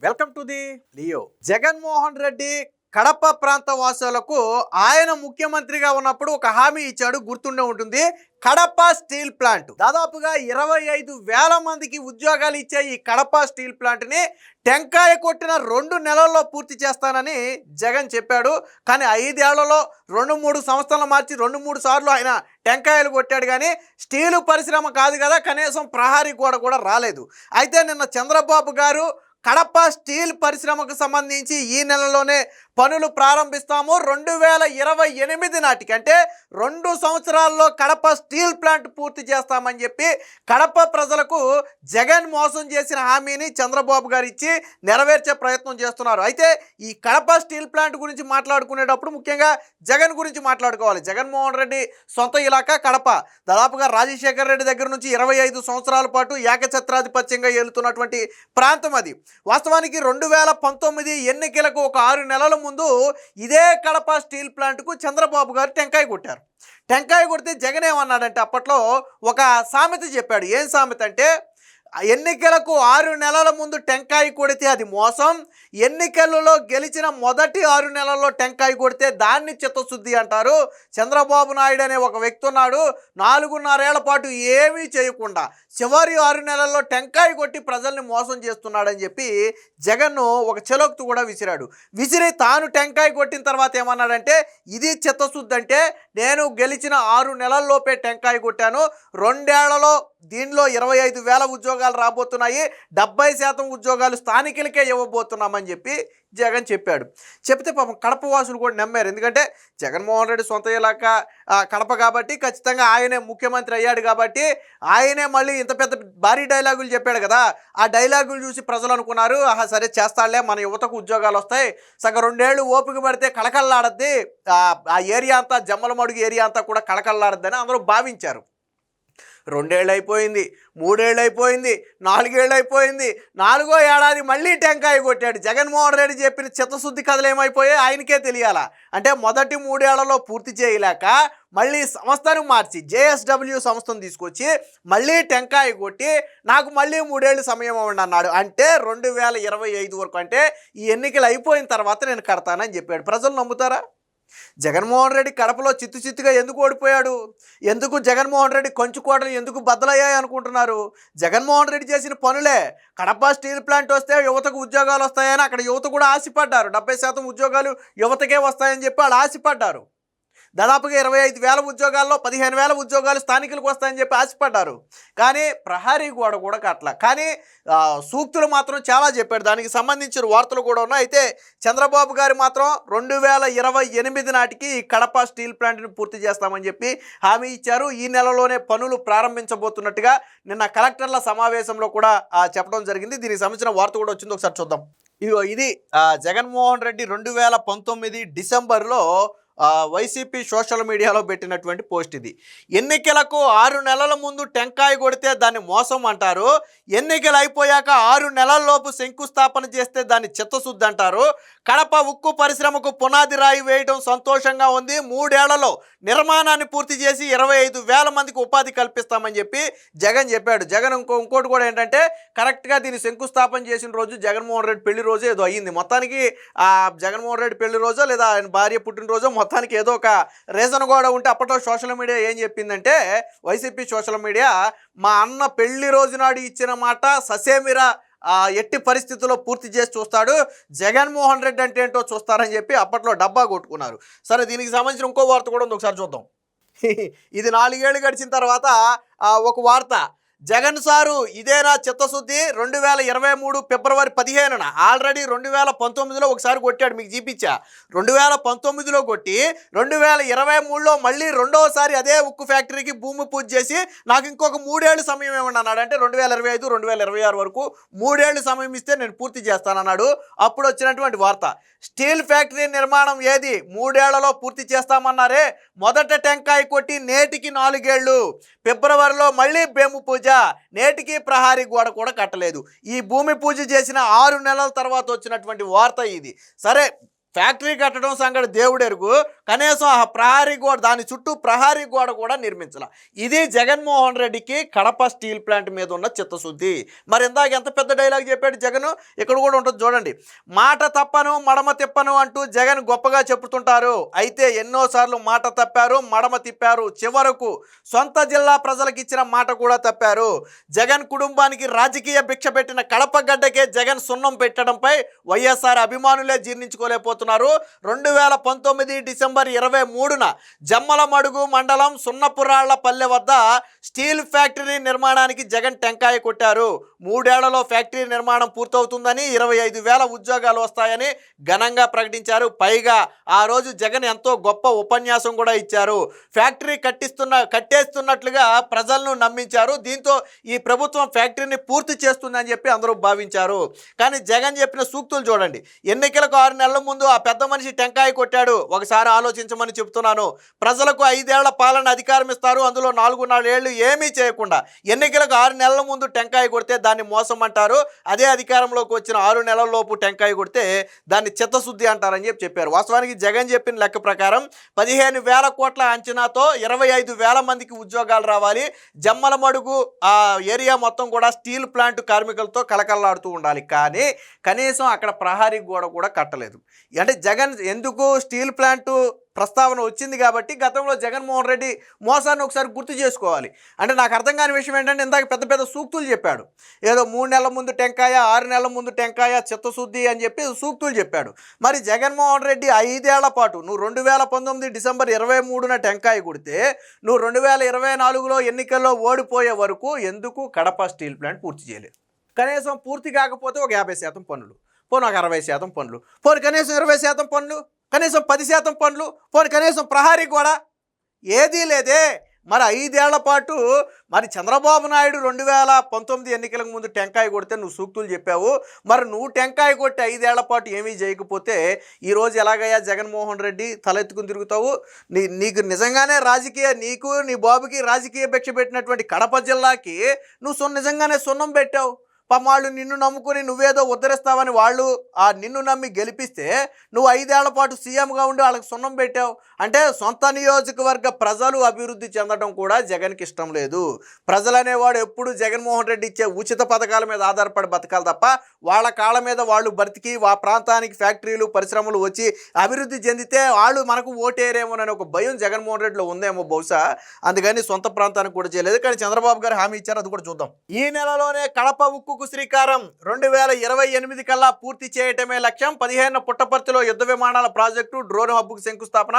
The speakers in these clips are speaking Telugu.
Welcome to the Leo. Jaganmohan Reddy Kadapa ప్రాంత వాసులకు ఆయన ముఖ్యమంత్రిగా ఉన్నప్పుడు ఒక హామీ ఇచ్చాడు, గుర్తుండే ఉంటుంది. కడప స్టీల్ ప్లాంట్ దాదాపుగా 25,000 మందికి ఉద్యోగాలు ఇచ్చే ఈ కడప స్టీల్ ప్లాంట్ని టెంకాయ కొట్టిన 2 నెలల్లో పూర్తి చేస్తానని జగన్ చెప్పాడు. కానీ 5 ఏళ్లలో 2-3 సంస్థలు మార్చి 2-3 సార్లు ఆయన టెంకాయలు కొట్టాడు. కానీ స్టీలు పరిశ్రమ కాదు కదా, కనీసం ప్రహారీ గోడ కూడా రాలేదు. అయితే నిన్న చంద్రబాబు గారు కడప స్టీల్ పరిశ్రమకు సంబంధించి ఈ నెలలోనే పనులు ప్రారంభిస్తాము, 2028 నాటికి అంటే 2 సంవత్సరాల్లో కడప స్టీల్ ప్లాంట్ పూర్తి చేస్తామని చెప్పి కడప ప్రజలకు జగన్ మోసం చేసిన హామీని చంద్రబాబు గారు ఇచ్చి నెరవేర్చే ప్రయత్నం చేస్తున్నారు. అయితే ఈ కడప స్టీల్ ప్లాంట్ గురించి మాట్లాడుకునేటప్పుడు ముఖ్యంగా జగన్ గురించి మాట్లాడుకోవాలి. జగన్మోహన్ రెడ్డి సొంత ఇలాకా కడప. దాదాపుగా రాజశేఖర్ రెడ్డి దగ్గర నుంచి 25 సంవత్సరాల పాటు ఏకఛత్రాధిపత్యంగా ఏలుతున్నటువంటి ప్రాంతం అది. వాస్తవానికి 2019 ఎన్నికలకు ఒక 6 నెలల ముందు ఇదే కడప స్టీల్ ప్లాంట్కు చంద్రబాబు గారు టెంకాయ కొట్టారు. టెంకాయ కొడితే జగన్ ఏమన్నాడంటే అప్పట్లో ఒక సామెత చెప్పాడు. ఏం సామెత అంటే, ఎన్నికలకు 6 నెలల ముందు టెంకాయ కొడితే అది మోసం, ఎన్నికలలో గెలిచిన మొదటి 6 నెలల్లో టెంకాయ కొడితే దాన్ని చిత్తశుద్ధి అంటారు. చంద్రబాబు నాయుడు అనే ఒక వ్యక్తి ఉన్నాడు, 4.5 ఏళ్ల పాటు ఏమీ చేయకుండా చివరి 6 నెలల్లో టెంకాయ కొట్టి ప్రజల్ని మోసం చేస్తున్నాడని చెప్పి జగన్ ఒక చెలోక్తు కూడా విసిరి తాను టెంకాయ కొట్టిన తర్వాత ఏమన్నాడంటే, ఇది చిత్తశుద్ధి అంటే నేను గెలిచిన 6 నెలల్లోపే టెంకాయ కొట్టాను, 2 ఏళ్లలో దీనిలో 25,000 ఉద్యోగాలు రాబోతున్నాయి, 70% ఉద్యోగాలు స్థానికులకే ఇవ్వబోతున్నామని చెప్పి జగన్ చెప్పాడు. చెప్తే పాపం కడప వాసులు కూడా నమ్మారు. ఎందుకంటే జగన్మోహన్ రెడ్డి సొంత ఇలాకా కడప కాబట్టి, ఖచ్చితంగా ఆయనే ముఖ్యమంత్రి అయ్యాడు కాబట్టి ఆయనే మళ్ళీ ఇంత పెద్ద భారీ డైలాగులు చెప్పాడు కదా, ఆ డైలాగులు చూసి ప్రజలు అనుకున్నారు, ఆహా సరే చేస్తాడులే, మన యువతకు ఉద్యోగాలు వస్తాయి, సగం 2 ఏళ్ళు ఓపిక పడితే కళకళలాడద్ది, ఆ ఏరియా అంతా జమ్మలమడుగు ఏరియా అంతా కూడా కళకళలాడద్దని అందరూ భావించారు. 2 ఏళ్ళు అయిపోయింది, 3 ఏళ్ళు అయిపోయింది, 4 ఏళ్ళు అయిపోయింది, 4వ ఏడాది మళ్ళీ టెంకాయ కొట్టాడు. జగన్మోహన్ రెడ్డి చెప్పిన చిత్తశుద్ధి కథలు ఏమైపోయాయి ఆయనకే తెలియాలా. అంటే మొదటి 3 ఏళ్లలో పూర్తి చేయలేక మళ్ళీ సంస్థను మార్చి JSW సంస్థను తీసుకొచ్చి మళ్ళీ టెంకాయ కొట్టి నాకు మళ్ళీ 3 ఏళ్ళు సమయం ఇవ్వండి అన్నాడు. అంటే 2025 వరకు, అంటే ఈ ఎన్నికలు అయిపోయిన తర్వాత నేను కడతానని చెప్పాడు. ప్రజలు నమ్ముతారా? జగన్మోహన్ రెడ్డి కడపలో చిత్తుగా ఎందుకు ఓడిపోయాడు? ఎందుకు జగన్మోహన్ రెడ్డి కొంచుకోటలు ఎందుకు బద్దలయ్యాయి అనుకుంటున్నారు? జగన్మోహన్ రెడ్డి చేసిన పనులే. కడప స్టీల్ ప్లాంట్ వస్తే యువతకు ఉద్యోగాలు వస్తాయని అక్కడ యువత కూడా ఆశపడ్డారు. 70% ఉద్యోగాలు యువతకే వస్తాయని చెప్పి వాళ్ళు ఆశపడ్డారు. దాదాపుగా 25,000 ఉద్యోగాల్లో 15,000 ఉద్యోగాలు స్థానికులకు వస్తాయని చెప్పి ఆశపడ్డారు. కానీ ప్రహారీ గోడ కూడా కట్టల. కానీ సూక్తులు మాత్రం చాలా చెప్పాడు, దానికి సంబంధించిన వార్తలు కూడా ఉన్నాయి. అయితే చంద్రబాబు గారు మాత్రం 2028 నాటికి కడప స్టీల్ ప్లాంట్ని పూర్తి చేస్తామని చెప్పి హామీ ఇచ్చారు. ఈ నెలలోనే పనులు ప్రారంభించబోతున్నట్టుగా నిన్న కలెక్టర్ల సమావేశంలో కూడా చెప్పడం జరిగింది. దీనికి సంబంధించిన వార్త కూడా వచ్చింది, ఒకసారి చూద్దాం. ఇది జగన్మోహన్ రెడ్డి 2019 డిసెంబర్లో వైసీపీ సోషల్ మీడియాలో పెట్టినటువంటి పోస్ట్ ఇది. ఎన్నికలకు 6 నెలల ముందు టెంకాయ కొడితే దాన్ని మోసం అంటారు, ఎన్నికలు అయిపోయాక 6 నెలల్లోపు శంకుస్థాపన చేస్తే దాన్ని చిత్తశుద్ధి అంటారు. కడప ఉక్కు పరిశ్రమకు పునాది రాయి వేయడం సంతోషంగా ఉంది, 3 ఏళ్లలో నిర్మాణాన్ని పూర్తి చేసి 25,000 మందికి ఉపాధి కల్పిస్తామని చెప్పి జగన్ చెప్పాడు. జగన్ ఇంకోటి కూడా ఏంటంటే, కరెక్ట్గా దీన్ని శంకుస్థాపన చేసిన రోజు జగన్మోహన్ రెడ్డి పెళ్లి రోజు ఏదో అయ్యింది. మొత్తానికి జగన్మోహన్ రెడ్డి పెళ్లి రోజో లేదా ఆయన భార్య పుట్టినరోజో మొత్తానికి ఏదో ఒక రీజన్ కూడా ఉంటే అప్పట్లో సోషల్ మీడియా ఏం చెప్పిందంటే, వైసీపీ సోషల్ మీడియా, మా అన్న పెళ్లి రోజు నాడు ఇచ్చిన మాట ససేమిరా ఎట్టి పరిస్థితుల్లో పూర్తి చేసి చూస్తాడు, జగన్మోహన్ రెడ్డి అంటే ఏంటో చూస్తారని చెప్పి అప్పట్లో డబ్బా కొట్టుకున్నారు. సరే, దీనికి సంబంధించిన ఇంకో వార్త కూడా ఉంది, ఒకసారి చూద్దాం. ఇది 4 ఏళ్ళు గడిచిన తర్వాత ఒక వార్త. జగన్ సారు ఇదేనా చిత్తశుద్ధి? 2023 ఫిబ్రవరి 15న ఆల్రెడీ 2019లో ఒకసారి కొట్టాడు, మీకు చూపించా. 2019లో కొట్టి 2023లో మళ్ళీ రెండోసారి అదే ఉక్కు ఫ్యాక్టరీకి భూమి పూజ చేసి నాకు ఇంకొక 3 ఏళ్ళు సమయం ఏమన్నా అన్నాడు. అంటే 2025, 2026 వరకు 3 ఏళ్ళు సమయం ఇస్తే నేను పూర్తి చేస్తానన్నాడు. అప్పుడు వచ్చినటువంటి వార్త, స్టీల్ ఫ్యాక్టరీ నిర్మాణం ఏది 3 ఏళ్లలో పూర్తి చేస్తామన్నారే, మొదట టెంకాయ కొట్టి నేటికి 4 ఏళ్ళు, ఫిబ్రవరిలో మళ్ళీ భూమి పూజ, నేటికి ప్రహారీ గోడ కూడా కట్టలేదు. ఈ భూమి పూజ చేసిన 6 నెలల తర్వాత వచ్చినటువంటి వార్త ఇది. సరే, ఫ్యాక్టరీ కట్టడం సంగతి దేవుడెరుగు, కనీసం ఆ ప్రహారీ గోడ, దాని చుట్టూ ప్రహారీ గోడ కూడా నిర్మించాల. ఇది జగన్మోహన్ రెడ్డికి కడప స్టీల్ ప్లాంట్ మీద ఉన్న చిత్తశుద్ధి. మరి ఇందాక ఎంత పెద్ద డైలాగ్ చెప్పాడు జగన్, ఇక్కడ కూడా ఉంటుంది చూడండి. మాట తప్పను మడమ తిప్పను అంటూ జగన్ గొప్పగా చెప్పుతుంటారు. అయితే ఎన్నోసార్లు మాట తప్పారు, మడమ తిప్పారు, చివరకు సొంత జిల్లా ప్రజలకు ఇచ్చిన మాట కూడా తప్పారు. జగన్ కుటుంబానికి రాజకీయ భిక్ష పెట్టిన కడప గడ్డకే జగన్ సున్నం పెట్టడంపై వైఎస్ఆర్ అభిమానులే జీర్ణించుకోలేకపోతున్నారు. 2019 డిసెంబర్ 23న జమ్మలమడుగు మండలం సున్నపురాళ్లపల్లె వద్ద స్టీల్ ఫ్యాక్టరీ నిర్మాణానికి జగన్ టెంకాయ కొట్టారు. 3 ఏళ్లలో ఫ్యాక్టరీ నిర్మాణం పూర్తవుతుందని, 25,000 ఉద్యోగాలు వస్తాయని ఘనంగా ప్రకటించారు. పైగా ఆ రోజు జగన్ ఎంతో గొప్ప ఉపన్యాసం కూడా ఇచ్చారు. ఫ్యాక్టరీ కట్టేస్తున్నట్లుగా ప్రజలను నమ్మించారు. దీంతో ఈ ప్రభుత్వం ఫ్యాక్టరీని పూర్తి చేస్తుందని చెప్పి అందరూ భావించారు. కానీ జగన్ చెప్పిన సూక్తులు చూడండి. ఎన్నికలకు 6 నెలల ముందు ఆ పెద్ద మనిషి టెంకాయ కొట్టాడు. ఒకసారి ఆలోచించమని చెప్తున్నాను. ప్రజలకు 5 ఏళ్ల పాలన అధికారం ఇస్తారు, అందులో 4 ఏళ్లు ఏమీ చేయకుండా ఎన్నికలకు 6 నెలల ముందు టెంకాయ కొడితే దాన్ని మోసం అంటారు. అదే అధికారంలోకి వచ్చిన 6 నెలల లోపు టెంకాయ కొడితే దాన్ని చిత్తశుద్ధి అంటారని చెప్పారు. వాస్తవానికి జగన్ చెప్పిన లెక్క ప్రకారం 15,000 కోట్ల అంచనాతో 25,000 మందికి ఉద్యోగాలు రావాలి. జమ్మలమడుగు ఆ ఏరియా మొత్తం కూడా స్టీల్ ప్లాంట్ కార్మికులతో కలకల్లాడుతూ ఉండాలి. కానీ కనీసం అక్కడ ప్రహారీ గోడ కూడా కట్టలేదు. అంటే జగన్ ఎందుకు స్టీల్ ప్లాంట్ ప్రస్తావన వచ్చింది కాబట్టి గతంలో జగన్మోహన్ రెడ్డి మోసాన్ని ఒకసారి గుర్తు చేసుకోవాలి. అంటే నాకు అర్థం కాని విషయం ఏంటంటే, ఇందాక పెద్ద పెద్ద సూక్తులు చెప్పాడు. ఏదో 3 నెలల ముందు టెంకాయ, 6 నెలల ముందు టెంకాయ, చిత్తశుద్ధి అని చెప్పి సూక్తులు చెప్పాడు. మరి జగన్మోహన్ రెడ్డి 5 ఏళ్ల పాటు, నువ్వు 2019 డిసెంబర్ 23న టెంకాయ కొడితే నువ్వు 2024లో ఎన్నికల్లో ఓడిపోయే వరకు ఎందుకు కడప స్టీల్ ప్లాంట్ పూర్తి చేయలేదు? కనీసం పూర్తి కాకపోతే ఒక 50% పనులు, పోనీ ఒక 60% పనులు, పోనీ కనీసం 20% పనులు, కనీసం 10% పనులు, పోనీ కనీసం ప్రహారీ కూడా ఏదీ లేదే. మరి 5 ఏళ్ల పాటు మరి చంద్రబాబు నాయుడు 2019 ఎన్నికలకు ముందు టెంకాయ కొడితే నువ్వు సూక్తులు చెప్పావు. మరి నువ్వు టెంకాయ కొట్టి 5 ఏళ్ల పాటు ఏమీ చేయకపోతే ఈరోజు ఎలాగయ్యా జగన్మోహన్ రెడ్డి తలెత్తుకుని తిరుగుతావు? నీకు నిజంగానే నీకు నీ బాబుకి రాజకీయ భిక్ష పెట్టినటువంటి కడప జిల్లాకి నువ్వు నిజంగానే సున్నం పెట్టావు. వాళ్ళు నిన్ను నమ్ముకుని నువ్వేదో ఉద్ధరిస్తావని వాళ్ళు నిన్ను నమ్మి గెలిపిస్తే నువ్వు 5 ఏళ్ల పాటు సీఎంగా ఉండి వాళ్ళకి సున్నం పెట్టావు. అంటే సొంత నియోజకవర్గ ప్రజలు అభివృద్ధి చెందడం కూడా జగన్కి ఇష్టం లేదు. ప్రజలు అనేవాడు ఎప్పుడు జగన్మోహన్ రెడ్డి ఇచ్చే ఉచిత పథకాల మీద ఆధారపడి బతకాలి తప్ప వాళ్ళ కాళ్ళ మీద వాళ్ళు బతికి ఆ ప్రాంతానికి ఫ్యాక్టరీలు పరిశ్రమలు వచ్చి అభివృద్ధి చెందితే వాళ్ళు మనకు ఓటేరేమోనని ఒక భయం జగన్మోహన్ రెడ్డిలో ఉందేమో బహుశా. అందుకని సొంత ప్రాంతానికి కూడా చేయలేదు. కానీ చంద్రబాబు గారు హామీ ఇచ్చారు, అది కూడా చూద్దాం. ఈ నెలలోనే కడప ఉక్కు శ్రీకారం 2028 కల్లా పూర్తి చేయటమే లక్ష్యం. 15 పుట్టపర్తిలో యుద్ధ విమానాల ప్రాజెక్టు, డ్రోన్ హబ్కు శంకుస్థాపన,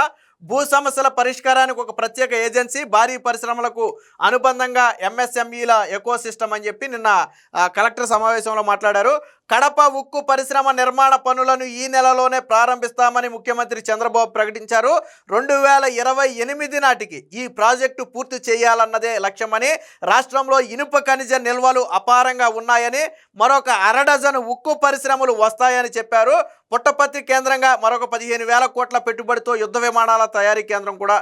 భూ సమస్యల పరిష్కారానికి ఒక ప్రత్యేక ఏజెన్సీ, భారీ పరిశ్రమలకు అనుబంధంగా ఎంఎస్ఎంఈల ఎకోసిస్టమ్ అని చెప్పి నిన్న కలెక్టర్ సమావేశంలో మాట్లాడారు. కడప ఉక్కు పరిశ్రమ నిర్మాణ పనులను ఈ నెలలోనే ప్రారంభిస్తామని ముఖ్యమంత్రి చంద్రబాబు ప్రకటించారు. 2028 నాటికి ఈ ప్రాజెక్టు పూర్తి చేయాలన్నదే లక్ష్యమని, రాష్ట్రంలో ఇనుప ఖనిజ నిల్వలు అపారంగా ఉన్నాయని, మరొక 1/2 డజను ఉక్కు పరిశ్రమలు వస్తాయని చెప్పారు. పుట్టపర్తి కేంద్రంగా మరొక 15,000 కోట్ల పెట్టుబడితో యుద్ధ విమానాల తయారీ కేంద్రం కూడా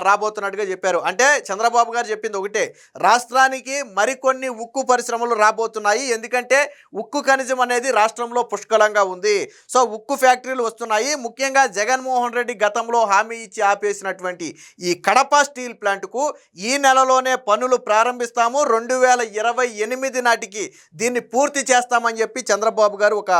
రాబోతున్నట్టుగా చెప్పారు. అంటే చంద్రబాబు గారు చెప్పింది ఒకటే, రాష్ట్రానికి మరికొన్ని ఉక్కు పరిశ్రమలు రాబోతున్నాయి. ఎందుకంటే ఉక్కు ఖనిజం అనేది రాష్ట్రంలో పుష్కలంగా ఉంది. సో ఉక్కు ఫ్యాక్టరీలు వస్తున్నాయి. ముఖ్యంగా జగన్మోహన్ రెడ్డి గతంలో హామీ ఇచ్చి ఆపేసినటువంటి ఈ కడప స్టీల్ ప్లాంట్కు ఈ నెలలోనే పనులు ప్రారంభిస్తాము, 2028 నాటికి దీన్ని పూర్తి చేస్తామని చెప్పి చంద్రబాబు గారు ఒక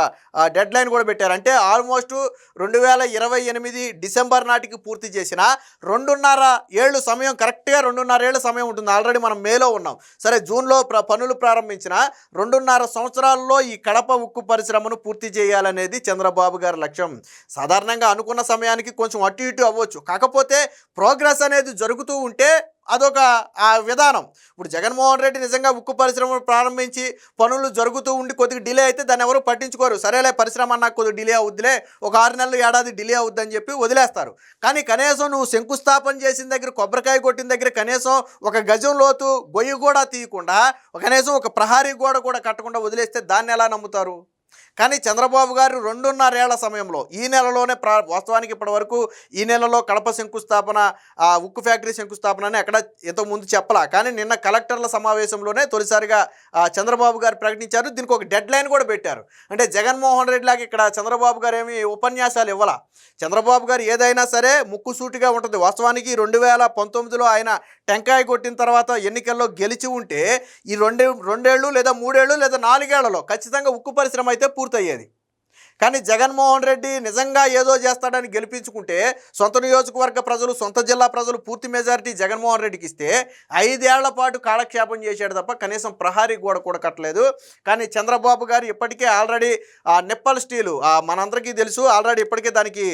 డెడ్ లైన్ కూడా పెట్టారు. అంటే ఆల్మోస్ట్ 2028 డిసెంబర్ నాటికి పూర్తి చేసిన 2.5 ఏళ్ళు సమయం, కరెక్ట్గా 2.5 ఏళ్ళ సమయం ఉంటుంది. ఆల్రెడీ మనం మేలో ఉన్నాం. సరే, జూన్లో పనులు ప్రారంభించిన 2.5 సంవత్సరాల్లో ఈ కడప ఉక్కు పరిశ్రమను పూర్తి చేయాలనేది చంద్రబాబు గారి లక్ష్యం. సాధారణంగా అనుకున్న సమయానికి కొంచెం అటు ఇటు అవ్వచ్చు, కాకపోతే ప్రోగ్రెస్ అనేది జరుగుతూ ఉంటే అదొక విధానం. ఇప్పుడు జగన్మోహన్ రెడ్డి నిజంగా ఉక్కు పరిశ్రమను ప్రారంభించి పనులు జరుగుతూ ఉండి కొద్దిగా డిలే అయితే దాన్ని ఎవరు పట్టించుకోరు. సరేలే, పరిశ్రమ అన్నా కొద్దిగా డిలే అవుద్దిలే, ఒక 6 నెలలు ఏడాది డిలే అవుద్దని చెప్పి వదిలేస్తారు. కానీ కనీసం నువ్వు శంకుస్థాపన చేసిన దగ్గర, కొబ్బరికాయ కొట్టిన దగ్గర కనీసం 1 గజం లోతు గొయ్యి కూడా తీయకుండా, కనీసం ఒక ప్రహారీ గోడ కూడా కట్టకుండా వదిలేస్తే దాన్ని ఎలా నమ్ముతారు? కానీ చంద్రబాబు గారు 2.5 ఏళ్ల సమయంలో ఈ నెలలోనే వాస్తవానికి ఇప్పటి వరకు ఈ నెలలో కడప శంకుస్థాపన, ఉక్కు ఫ్యాక్టరీ శంకుస్థాపన అని ఎక్కడ ఇంతకుముందు చెప్పలా. కానీ నిన్న కలెక్టర్ల సమావేశంలోనే తొలిసారిగా చంద్రబాబు గారు ప్రకటించారు. దీనికి ఒక డెడ్ లైన్ కూడా పెట్టారు. అంటే జగన్మోహన్ రెడ్డి లాగా ఇక్కడ చంద్రబాబు గారు ఏమి ఉపన్యాసాలు ఇవ్వాల. చంద్రబాబు గారు ఏదైనా సరే ముక్కుసూటిగా ఉంటుంది. వాస్తవానికి 2019లో ఆయన టెంకాయ కొట్టిన తర్వాత ఎన్నికల్లో గెలిచి ఉంటే ఈ 2 ఏళ్ళు లేదా 3 ఏళ్ళు లేదా 4 ఏళ్లలో ఖచ్చితంగా ఉక్కు పరిశ్రమ అయితే పూర్తయ్యేది. కానీ జగన్మోహన్ రెడ్డి నిజంగా ఏదో చేస్తాడని గెలిపించుకుంటే సొంత నియోజకవర్గ ప్రజలు, సొంత జిల్లా ప్రజలు పూర్తి మెజారిటీ జగన్మోహన్ రెడ్డికి ఇస్తే 5 ఏళ్ల పాటు కాలక్షేపం చేశాడు తప్ప కనీసం ప్రహారీ గోడ కూడా కట్టలేదు. కానీ చంద్రబాబు గారు ఇప్పటికే ఆల్రెడీ నిప్పల్ స్టీలు మనందరికీ తెలుసు, ఆల్రెడీ ఇప్పటికే దానికి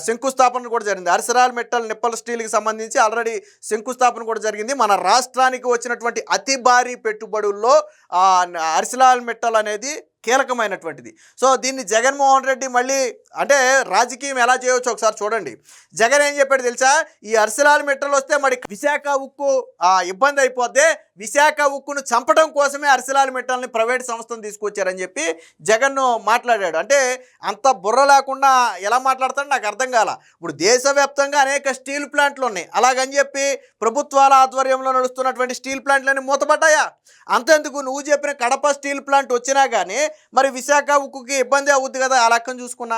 శంకుస్థాపన కూడా జరిగింది. అర్సరాల్ మెటల్ నిప్పల్ స్టీల్కి సంబంధించి ఆల్రెడీ శంకుస్థాపన కూడా జరిగింది. మన రాష్ట్రానికి వచ్చినటువంటి అతి భారీ పెట్టుబడుల్లో అర్సరాల్ మెటల్ అనేది కీలకమైనటువంటిది. సో దీన్ని జగన్మోహన్ రెడ్డి మళ్ళీ అంటే రాజకీయం ఎలా చేయవచ్చు ఒకసారి చూడండి. జగన్ ఏం చెప్పాడు తెలుసా, ఈ అర్సరాల్ మెటల్ వస్తే మరి విశాఖ ఉక్కు ఇబ్బంది అయిపోద్ది, విశాఖ ఉక్కును చంపడం కోసమే అర్సరాల్ మెటల్ని ప్రైవేట్ సంస్థను తీసుకొచ్చారని చెప్పి జగన్ మాట్లాడాడు. అంటే అంత బుర్ర లేకుండా ఎలా మాట్లాడతాడు నాకు అర్థం కాల. ఇప్పుడు దేశవ్యాప్తంగా అనేక స్టీల్ ప్లాంట్లు ఉన్నాయి, అలాగని చెప్పి ప్రభుత్వాల ఆధ్వర్యంలో నడుస్తున్నటువంటి స్టీల్ ప్లాంట్లన్నీ మూతపడ్డాయా? అంతెందుకు, నువ్వు చెప్పిన కడప స్టీల్ ప్లాంట్ వచ్చినా కానీ మరి విశాఖ ఉక్కుకి ఇబ్బంది అవుద్ది కదా. ఆ లెక్కను చూసుకున్నా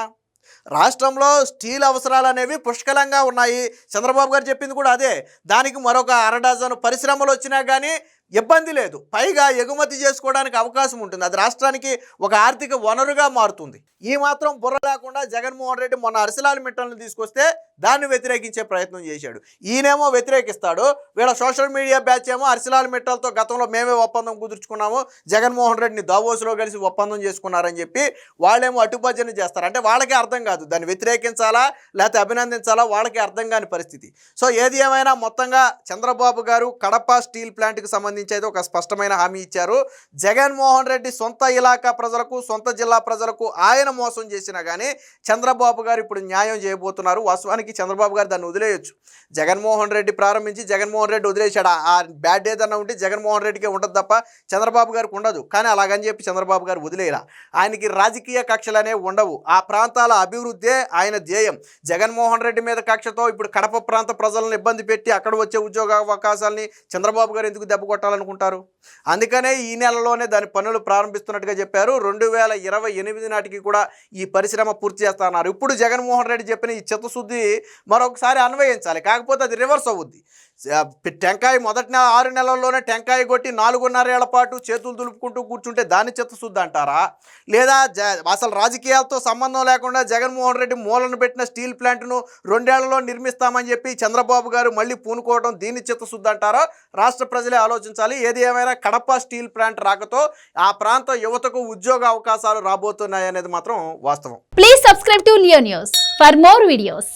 రాష్ట్రంలో స్టీల్ అవసరాలు అనేవి పుష్కలంగా ఉన్నాయి. చంద్రబాబు గారు చెప్పింది కూడా అదే. దానికి మరొక 6 డజను పరిశ్రమలు వచ్చినా కానీ ఇబ్బంది లేదు, పైగా ఎగుమతి చేసుకోవడానికి అవకాశం ఉంటుంది. అది రాష్ట్రానికి ఒక ఆర్థిక వనరుగా మారుతుంది. ఈ మాత్రం బుర్ర లేకుండా జగన్మోహన్ రెడ్డి మొన్న అర్సరాల్ మెటల్ని తీసుకొస్తే దాన్ని వ్యతిరేకించే ప్రయత్నం చేశాడు. ఈయనేమో వ్యతిరేకిస్తాడు, వీళ్ళ సోషల్ మీడియా బ్యాచ్ ఏమో అర్సరాల్ మెటల్తో గతంలో మేమే ఒప్పందం కుదుర్చుకున్నాము, జగన్మోహన్ రెడ్డిని దావోస్లో కలిసి ఒప్పందం చేసుకున్నారని చెప్పి వాళ్ళేమో అటుభజన చేస్తారు. అంటే వాళ్ళకే అర్థం కాదు దాన్ని వ్యతిరేకించాలా లేకపోతే అభినందించాలా, వాళ్ళకి అర్థం కాని పరిస్థితి. సో ఏది ఏమైనా మొత్తంగా చంద్రబాబు గారు కడప స్టీల్ ప్లాంట్కి సంబంధించి అయితే ఒక స్పష్టమైన హామీ ఇచ్చారు. జగన్మోహన్ రెడ్డి సొంత ఇలాకా ప్రజలకు, సొంత జిల్లా ప్రజలకు ఆయన మోసం చేసినా కానీ చంద్రబాబు గారు ఇప్పుడు న్యాయం చేయబోతున్నారు. వాస్తవానికి చంద్రబాబు గారు దాన్ని వదిలేయచ్చు. జగన్మోహన్ రెడ్డి ప్రారంభించి జగన్మోహన్ రెడ్డి వదిలేశాడు. ఆ బ్యాడ్ ఏదన్నా ఉంటే జగన్మోహన్ రెడ్డికే ఉండదు తప్ప చంద్రబాబు గారికి ఉండదు. కానీ అలాగని చెప్పి చంద్రబాబు గారు వదిలేయరా. ఆయనకి రాజకీయ కక్షలు అనేవి ఉండవు. ఆ ప్రాంతాల అభివృద్ధే ఆయన ధ్యేయం. జగన్మోహన్ రెడ్డి మీద కక్షతో ఇప్పుడు కడప ప్రాంత ప్రజలను ఇబ్బంది పెట్టి అక్కడ వచ్చే ఉద్యోగ అవకాశాలని చంద్రబాబు గారు ఎందుకు దెబ్బ కొట్టాలనుకుంటారు? అందుకనే ఈ నెలలోనే దాని పనులు ప్రారంభిస్తున్నట్టుగా చెప్పారు. 2028 నాటికి కూడా ఈ పరిశ్రమ పూర్తి చేస్తున్నారు. ఇప్పుడు జగన్మోహన్ రెడ్డి చెప్పిన ఈ చిత్తశుద్ధి మరొకసారి అన్వయించాలి, కాకపోతే అది రివర్స్ అవుద్ది. టెంకాయ మొదటి 6 నెలల్లోనే టెంకాయ కొట్టి 4.5 ఏళ్ల పాటు చేతులు దులుపుకుంటూ కూర్చుంటే దాన్ని చిత్తశుద్ధి అంటారా? లేదా అసలు రాజకీయాలతో సంబంధం లేకుండా జగన్మోహన్ రెడ్డి మూలను పెట్టిన స్టీల్ ప్లాంట్ను 2 ఏళ్లలో నిర్మిస్తామని చెప్పి చంద్రబాబు గారు మళ్ళీ పూనుకోవడం దీన్ని చిత్తశుద్ధి అంటారా? రాష్ట్ర ప్రజలే ఆలోచించాలి. ఏది ఏమైనా కడప స్టీల్ ప్లాంట్ రాకతో ఆ ప్రాంత యువతకు ఉద్యోగ అవకాశాలు రాబోతున్నాయి అనేది మాత్రం వాస్తవం. Please subscribe to Leo news for more videos.